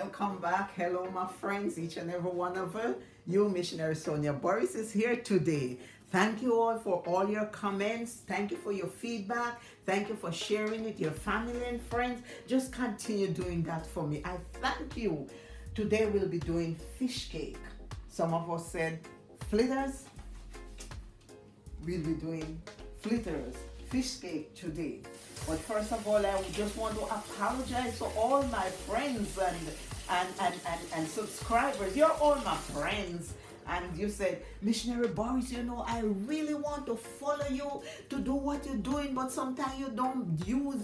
Welcome back. Hello, my friends, each and every one of you. Missionary Sonia Boris is here today. Thank you all for all your comments. Thank you for your feedback. Thank you for sharing with your family and friends. Just continue doing that for me. I thank you. Today we'll be doing fish cake. Some of us said flitters. We'll be doing flitters, fish cake today. But first of all, I just want to apologize to all my friends and subscribers. You're all my friends. And you said, Missionary Boris, I really want to follow you to do what you're doing, but sometimes you don't use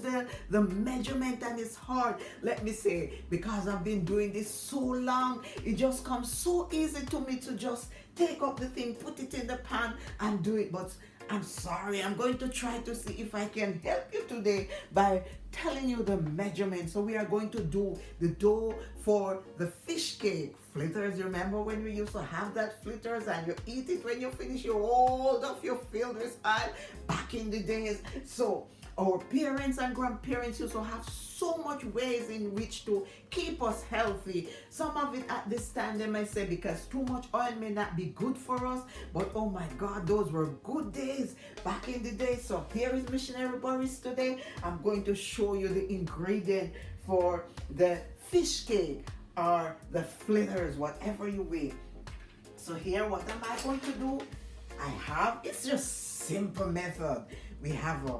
the measurement and it's hard. Let me say, because I've been doing this so long, it just comes so easy to me to just take up the thing, put it in the pan and do it. But I'm sorry, I'm going to try to see if I can help you today by telling you the measurement. So we are going to do the dough for the fish cake. Flitters, remember when we used to have that flitters and you eat it when you finish, you hold off your filled with oil back in the days. So our parents and grandparents used to have so much ways in which to keep us healthy. Some of it at this time they might say because too much oil may not be good for us, but oh my God, those were good days back in the day. So here is Missionary Boris today. I'm going to show you the ingredient for the fish cake or the flitters, whatever you will. So here, what am I going to do? It's just simple method. We have a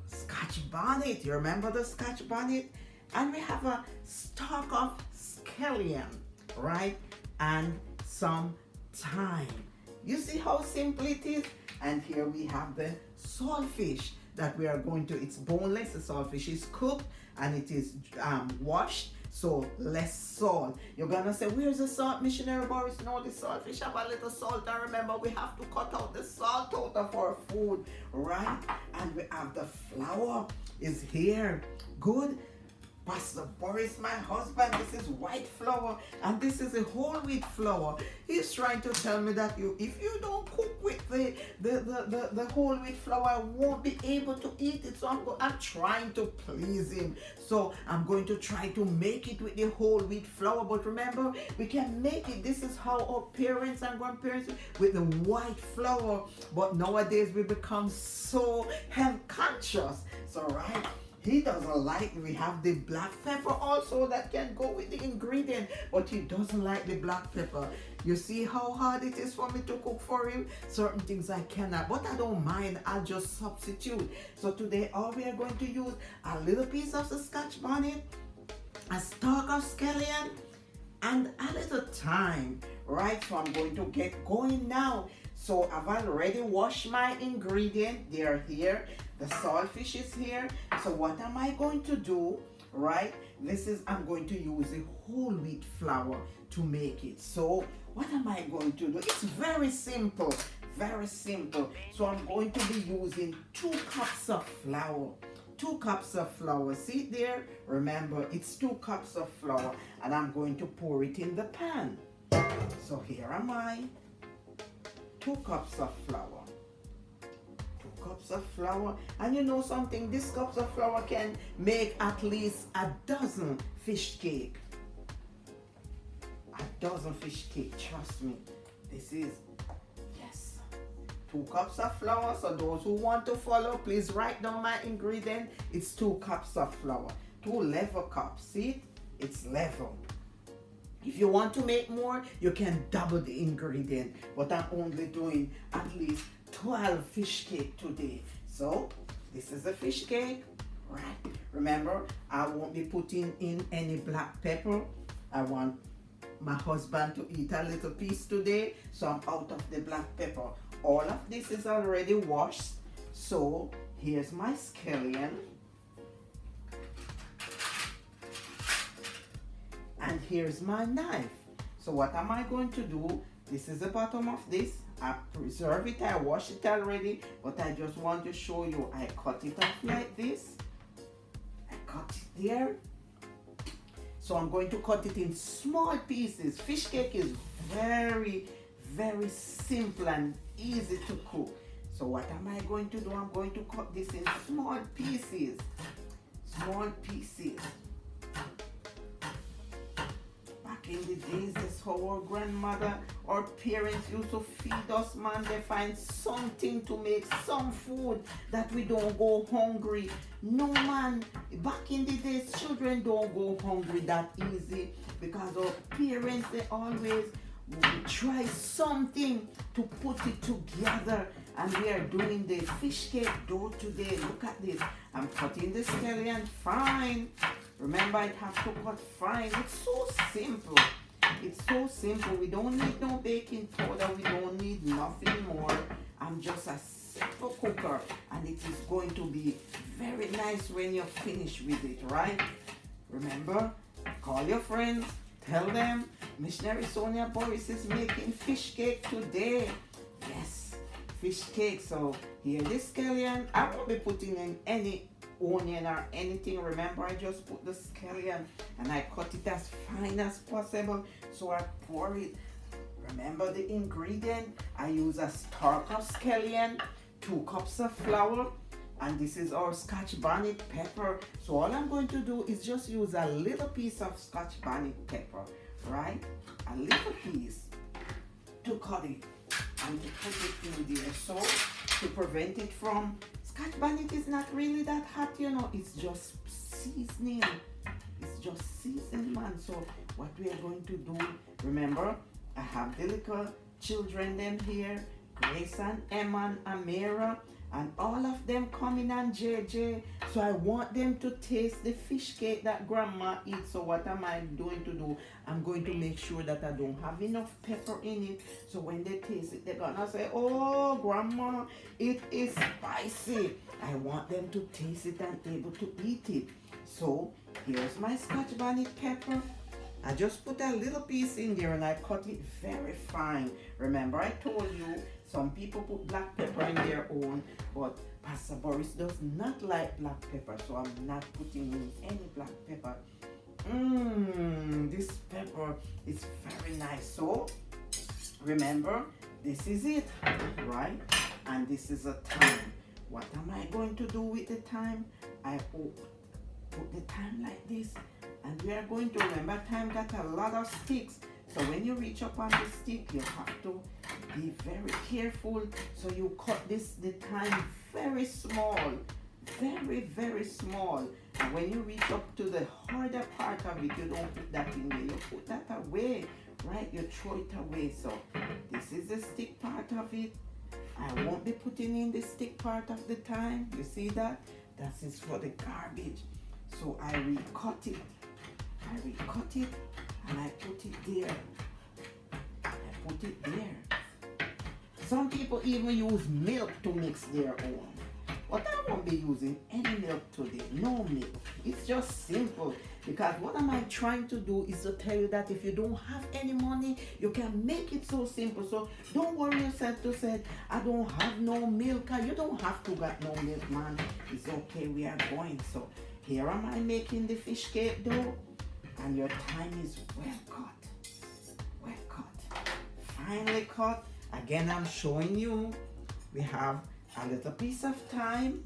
scotch bonnet. You remember the scotch bonnet? And we have a stalk of scallion, right? And some thyme. You see how simple it is? And here we have the saltfish that we are going to, it's boneless. The saltfish is cooked and it is washed, so less salt. You're gonna say, where's the salt, Missionary Boris? No, the saltfish have a little salt, and remember we have to cut out the salt out of our food, right? And we have the flour is here. Good. Pastor Boris, my husband, this is white flour and this is a whole wheat flour. He's trying to tell me that if you don't cook with the whole wheat flour, I won't be able to eat it. So I'm trying to please him. So I'm going to try to make it with the whole wheat flour. But remember, we can make it. This is how our parents and grandparents with the white flour. But nowadays we become so health conscious. So right. He doesn't like, we have the black pepper also that can go with the ingredient, but he doesn't like the black pepper. You see how hard it is for me to cook for him? Certain things I cannot, but I don't mind, I'll just substitute. So today all we are going to use a little piece of the scotch bonnet, a stalk of scallion, and a little thyme, right? So I'm going to get going now. So I've already washed my ingredient. They are here. The saltfish is here. So what am I going to do, right? I'm going to use a whole wheat flour to make it. So what am I going to do? It's very simple, very simple. So I'm going to be using 2 cups of flour. 2 cups of flour. See it there? Remember, it's 2 cups of flour. And I'm going to pour it in the pan. So here am I. 2 cups of flour. 2 cups of flour. And you know something? This cups of flour can make at least a dozen fish cake. A dozen fish cake, trust me. This is, yes, 2 cups of flour. So those who want to follow, please write down my ingredient. It's 2 cups of flour. 2 level cups. See it? It's level. If you want to make more, you can double the ingredient. But I'm only doing at least 12 fish cake today. So this is a fish cake, right? Remember, I won't be putting in any black pepper. I want my husband to eat a little piece today, so I'm out of the black pepper. All of this is already washed. So here's my scallion. And here's my knife. So what am I going to do? This is the bottom of this. I preserve it, I wash it already, but I just want to show you. I cut it off like this. I cut it there. So I'm going to cut it in small pieces. Fish cake is very, very simple and easy to cook. So what am I going to do? I'm going to cut this in small pieces. Small pieces. Back in the days, that's how our grandmother or parents used to feed us, man. They find something to make some food that we don't go hungry. No, man. Back in the days, children don't go hungry that easy because our parents, they always try something to put it together. And we are doing the fish cake dough today. Look at this. I'm cutting the scallion fine. Remember, I have to cut fine. It's so simple. It's so simple. We don't need no baking powder. We don't need nothing more. I'm just a simple cooker. And it is going to be very nice when you're finished with it, right? Remember, call your friends. Tell them Missionary Sonia Boris is making fish cake today. Yes, fish cake. So here this scallion. I won't be putting in any onion or anything. Remember, I just put the scallion and I cut it as fine as possible. So I pour it. Remember the ingredient. I use a stalk of scallion, 2 cups of flour, and this is our scotch bonnet pepper. So all I'm going to do is just use a little piece of scotch bonnet pepper, right? A little piece to cut it and to put it in there. So to prevent it from, scotch bonnet is not really that hot, you know, it's just seasoning. It's just seasoning, man. So what we are going to do, remember, I have the little children them here, Grace and Emma and Amira, and all of them coming and JJ. So I want them to taste the fish cake that grandma eats. So what am I going to do? I'm going to make sure that I don't have enough pepper in it. So when they taste it, they're gonna say, oh, grandma, it is spicy. I want them to taste it and able to eat it. So here's my scotch bonnet pepper. I just put a little piece in there and I cut it very fine. Remember, I told you some people put black pepper in their own, but Pastor Boris does not like black pepper, so I'm not putting in any black pepper. This pepper is very nice. So remember, this is it, right? And this is a thyme. What am I going to do with the thyme? I put the thyme like this. And we are going to remember, thyme got a lot of sticks. So when you reach up on the stick, you have to be very careful. So you cut the thyme very small, very, very small. And when you reach up to the harder part of it, you don't put that in there. You put that away, right? You throw it away. So this is the stick part of it. I won't be putting in the stick part of the thyme. You see that? That is for the garbage. So I recut it. I recut it and I put it there. I put it there. Some people even use milk to mix their own. But I won't be using any milk today. No milk. It's just simple. Because what am I trying to do is to tell you that if you don't have any money, you can make it so simple. So don't worry yourself to say, I don't have no milk. You don't have to get no milk, man. It's okay, we are going. So here am I making the fish cake dough. And your thyme is well cut, finely cut. Again, I'm showing you, we have a little piece of thyme.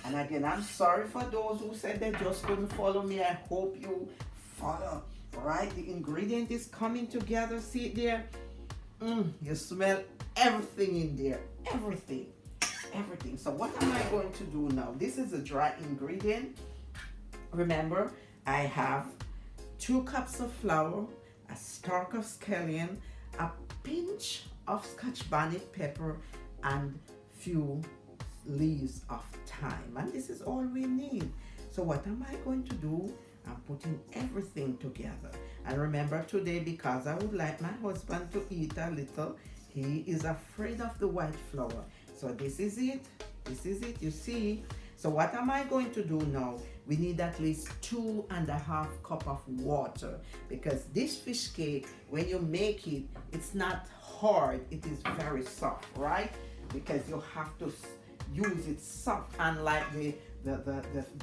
And again, I'm sorry for those who said they just couldn't follow me. I hope you follow, right? The ingredient is coming together, see it there? You smell everything in there, everything. So what am I going to do now? This is a dry ingredient. Remember, I have 2 cups of flour, a stalk of scallion, a pinch of scotch bonnet pepper, and few leaves of thyme. And this is all we need. So what am I going to do? I'm putting everything together. And remember today, because I would like my husband to eat a little, he is afraid of the white flour. So this is it. This is it, you see. So what am I going to do now? We need at least 2.5 cups of water, because this fish cake, when you make it, it's not hard, it is very soft, right? Because you have to use it soft, unlike the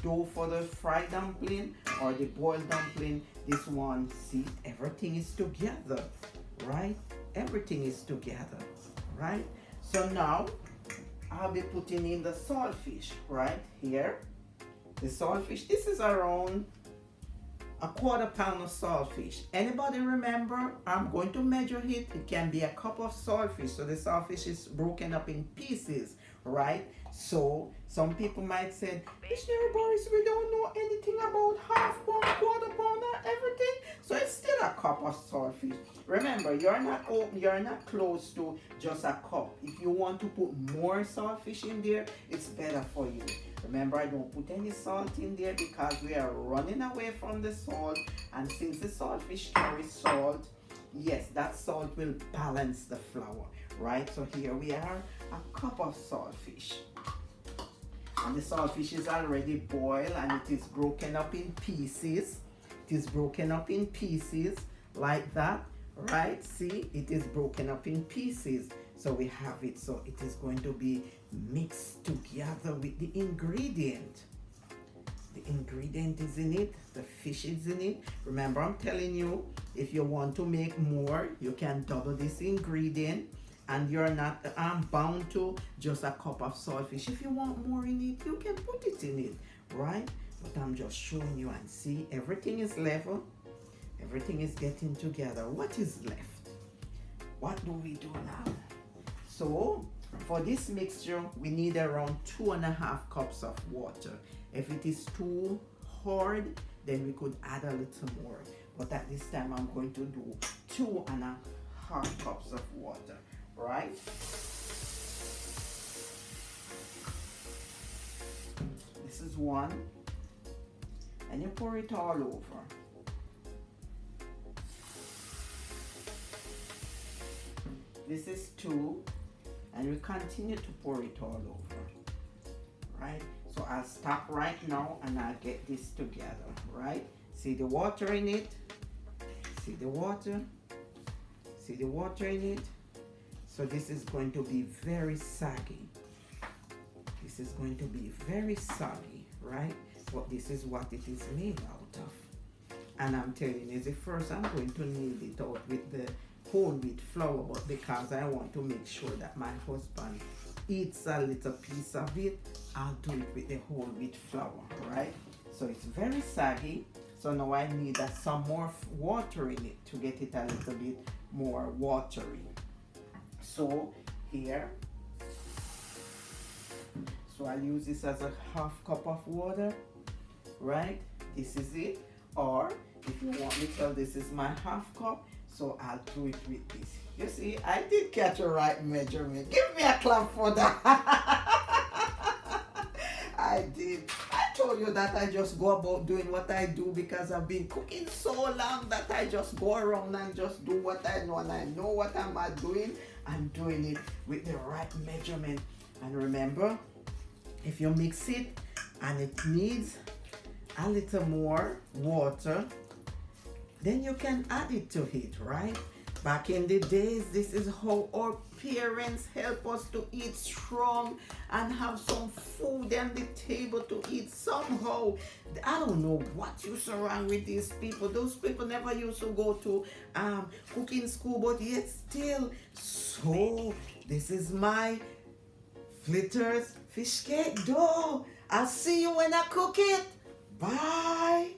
dough for the fried dumpling or the boiled dumpling. This one, see, everything is together, right? Everything is together, right? So now I'll be putting in the saltfish right here. The saltfish, this is around a quarter pound of saltfish. Anybody remember? I'm going to measure it. It can be a cup of saltfish. So the saltfish is broken up in pieces, right? So some people might say, Missionary Boris, we don't know anything about half pound, quarter pound, or everything. So it's still a cup of saltfish. Remember, you're not close to just a cup. If you want to put more saltfish in there, it's better for you. Remember, I don't put any salt in there because we are running away from the salt. And since the saltfish carries salt, yes, that salt will balance the flour, right? So here we are, a cup of saltfish. And the saltfish is already boiled and it is broken up in pieces. It is broken up in pieces like that, right? See, it is broken up in pieces. So we have it. So it is going to be mixed together with the ingredient. The ingredient is in it. The fish is in it. Remember, I'm telling you, if you want to make more, you can double this ingredient. And you're not bound to just a cup of saltfish. If you want more in it, you can put it in it, right? But I'm just showing you, and see, everything is level. Everything is getting together. What is left? What do we do now? So for this mixture, we need around 2.5 cups of water. If it is too hard, then we could add a little more. But at this time, I'm going to do 2.5 cups of water, right? This is one, and you pour it all over. This is 2, and we continue to pour it all over, right? So I'll stop right now and I'll get this together, right? See the water in it? See the water? See the water in it? So this is going to be very saggy. This is going to be very soggy, right? But this is what it is made out of. And I'm telling you, the first I'm going to knead it out with the whole wheat flour, but because I want to make sure that my husband eats a little piece of it, I'll do it with the whole wheat flour, right? So it's very saggy. So now I need some more water in it to get it a little bit more watery. So here, so I'll use this as a half cup of water, right? This is it. Or if you want me to tell, this is my half cup, so I'll do it with this. You see, I did catch a right measurement. Give me a clap for that. I did. I told you that I just go about doing what I do because I've been cooking so long that I just go around and just do what I know, and I know what I'm doing. I'm doing it with the right measurement. And remember, if you mix it and it needs a little more water, then you can add it to it, right? Back in the days, this is how our parents help us to eat strong and have some food on the table to eat somehow. I don't know what used to wrong with these people. Those people never used to go to cooking school, but yet still. So this is my Flitters fish cake dough. I'll see you when I cook it. Bye.